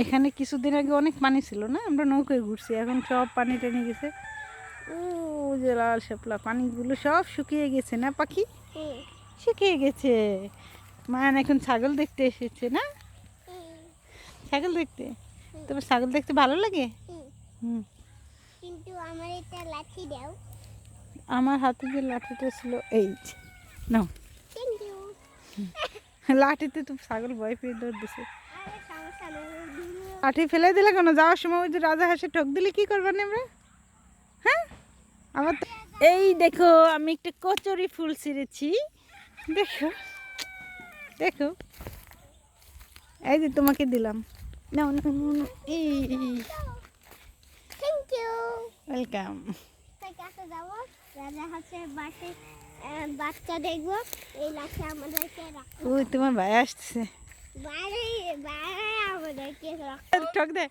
এখানে কিছুদিন আগে অনেক পানি ছিল না, আমরা নৌকায় ঘুরছি, এখন সব পানি টেনে গেছে। ও যে লাল শাপলা, পানিগুলো সব শুকিয়ে গেছে না পাখি, শুকিয়ে গেছে। মায়ান এখন ছাগল দেখতে এসেছে না, ছাগল দেখতে। তোমার ছাগল দেখতে ভালো লাগে? হুম। কিন্তু আমার একটা লাঠি দাও। আমার হাতে যে লাঠিটা ছিল এই নাও। Thank you. লাঠিতে তো ছাগল ভয় পেয়ে দৌড় দিছে। আরে সমস্যা নেই। লাঠি ফেলে দিলে কেন? যাওয়ার সময় ওই যে রাজা হাসে ঠক দিলে কি করবেন আমরা? হ্যাঁ, আবার তো এই দেখো আমি একটা কচুরি ফুল ছিঁড়েছি, দেখো দেখো, এই যে তোমাকে দিলাম, নাও নাও নাও, নাও। এই থ্যাংক ইউ। ওয়েলকাম। তাই কাছে যাবো, রাজা হচ্ছে বাসে বাচ্চা দেখবো, এই লাঠি আমাদেরকে রাখতে। ওই তোমার ভাই আসতেছে। বাইরে বাইরে আমাদেরকে রাখতে। ঠক দে,